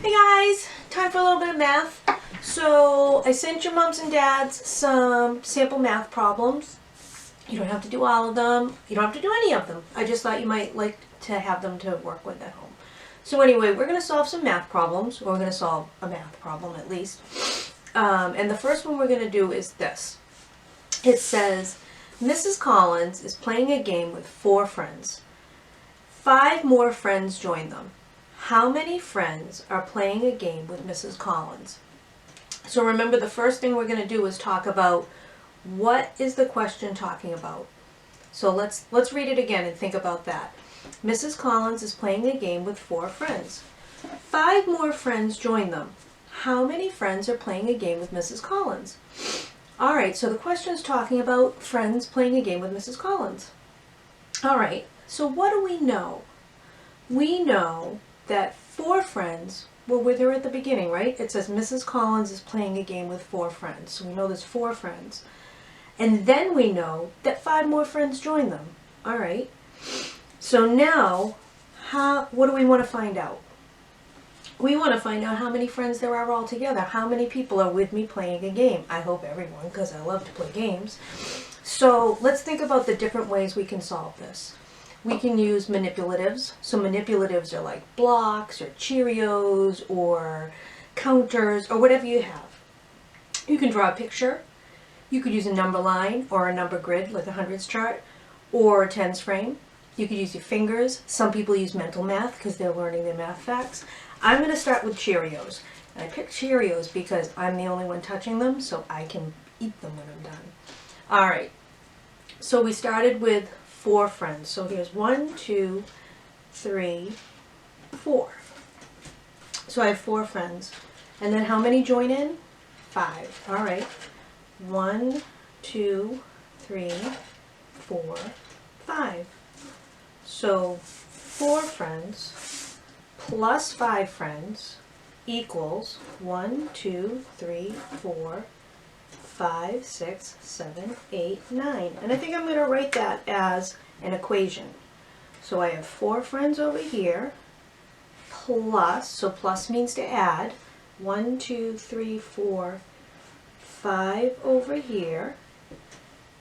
Hey guys, time for a little bit of math. So I sent your moms and dads some sample math problems. You don't have to do all of them. You don't have to do any of them. I just thought you might like to have them to work with at home. So anyway, we're going to solve some math problems, or we're going to solve a math problem at least. And the first one we're going to do is this. It says, Mrs. Collins is playing a game with 4 friends. 5 more friends join them. How many friends are playing a game with Mrs. Collins? So remember, the first thing we're going to do is talk about what is the question talking about. So let's read it again and think about that. Mrs. Collins is playing a game with 4 friends. 5 more friends join them. How many friends are playing a game with Mrs. Collins? All right, so the question is talking about friends playing a game with Mrs. Collins. All right, so what do we know? We know that 4 friends were with her at the beginning, right? It says Mrs. Collins is playing a game with 4 friends. So we know there's 4 friends. And then we know that 5 more friends join them. All right. So now, what do we want to find out? We want to find out how many friends there are all together. How many people are with me playing a game? I hope everyone, because I love to play games. So let's think about the different ways we can solve this. We can use manipulatives. So manipulatives are like blocks or Cheerios or counters or whatever you have. You can draw a picture. You could use a number line or a number grid like a hundreds chart or a tens frame. You could use your fingers. Some people use mental math because they're learning their math facts. I'm going to start with Cheerios. And I picked Cheerios because I'm the only one touching them, so I can eat them when I'm done. All right. So we started with 4 friends. So here's 1, 2, 3, 4. So I have 4 friends. And then how many join in? 5. All right. 1, 2, 3, 4, 5. So 4 friends plus 5 friends equals 1, 2, 3, 4, 5, 6, 7, 8, 9. And I think I'm going to write that as an equation. So I have 4 friends over here plus, so plus means to add, 1, 2, 3, 4, 5 over here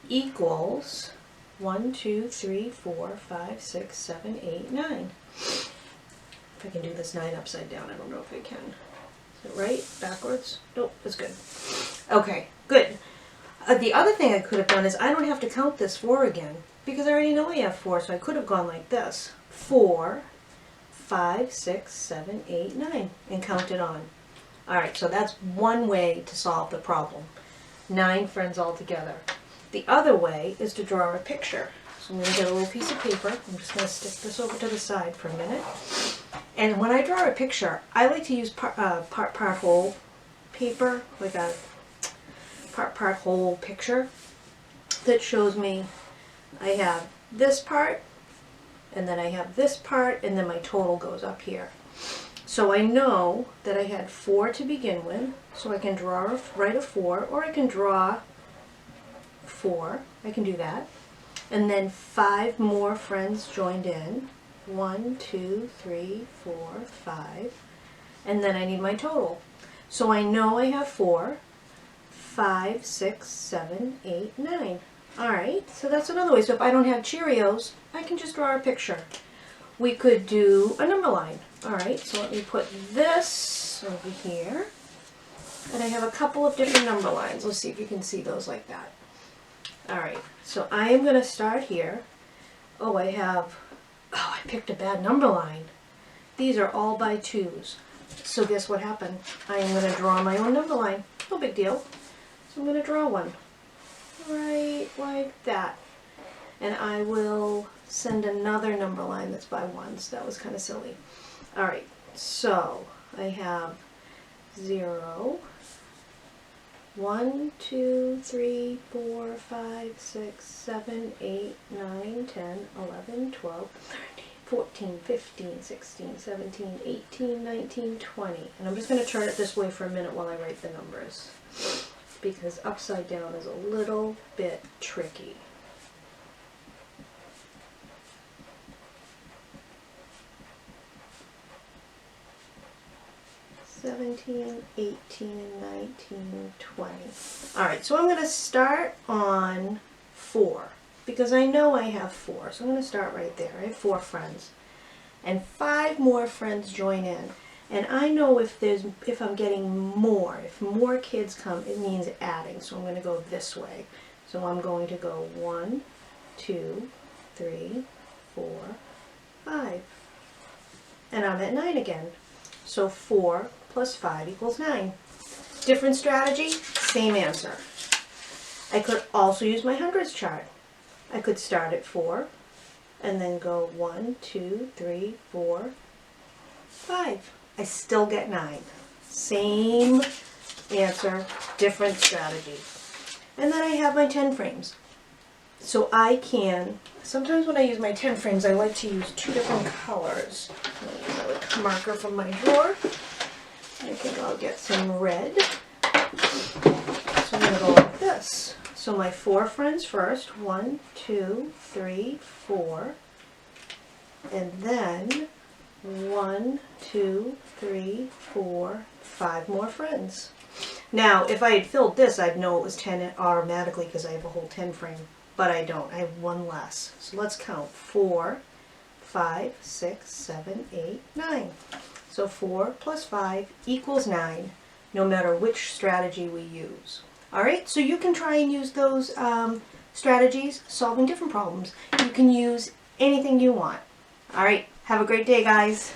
equals 1, 2, 3, 4, 5, 6, 7, 8, 9. If I can do this 9 upside down, I don't know if I can. Is it right? Backwards? Nope, that's good. Okay, good. The other thing I could have done is I don't have to count this 4 again because I already know I have 4, so I could have gone like this. 4, 5, 6, 7, 8, 9 and counted on. Alright, so that's one way to solve the problem. 9 friends all together. The other way is to draw a picture. So I'm going to get a little piece of paper. I'm just going to stick this over to the side for a minute. And when I draw a picture, I like to use part whole paper, like a part whole picture that shows me I have this part, and then I have this part, and then my total goes up here. So I know that I had 4 to begin with, so I can write a 4, or I can draw 4. I can do that. And then 5 more friends joined in. 1, 2, 3, 4, 5. And then I need my total. So I know I have 4, 5, 6, 7, 8, 9. Alright, so that's another way. So if I don't have Cheerios, I can just draw a picture. We could do a number line. Alright, so let me put this over here. And I have a couple of different number lines. Let's see if you can see those like that. Alright, so I am going to start here. I picked a bad number line. These are all by 2s. So guess what happened? I am going to draw my own number line. No big deal. So I'm going to draw one. Right like that. And I will send another number line that's by 1s. That was kind of silly. Alright, so I have 0, 1, 2, 3, 4, 5, 6, 7, 8, 9, 10, 11, 12, 13, 14, 15, 16, 17, 18, 19, 20. And I'm just going to turn it this way for a minute while I write the numbers, because upside down is a little bit tricky. 17, 18, and 19, 20. All right, so I'm going to start on 4 because I know I have 4. So I'm going to start right there. I have 4 friends. And 5 more friends join in. And I know if I'm getting more, if more kids come, it means adding. So I'm going to go this way. So I'm going to go 1, 2, 3, 4, 5. And I'm at 9 again. So 4 plus 5 equals 9. Different strategy, same answer. I could also use my hundreds chart. I could start at 4 and then go 1, 2, 3, 4, 5. I still get 9. Same answer, different strategy. And then I have my 10 frames. So I can, sometimes when I use my 10 frames, I like to use 2 different colors. I'm going to use a marker from my drawer. I think I'll get some red. So I'm going to go like this. So my 4 friends first, 1, 2, 3, 4. And then 1, 2, 3, 4, 5 more friends. Now, if I had filled this, I'd know it was 10 automatically because I have a whole 10 frame. But I don't. I have 1 less. So let's count. 4, 5, 6, 7, 8, 9. So 4 plus 5 equals 9, no matter which strategy we use. All right, so you can try and use those strategies solving different problems. You can use anything you want. All right, have a great day, guys.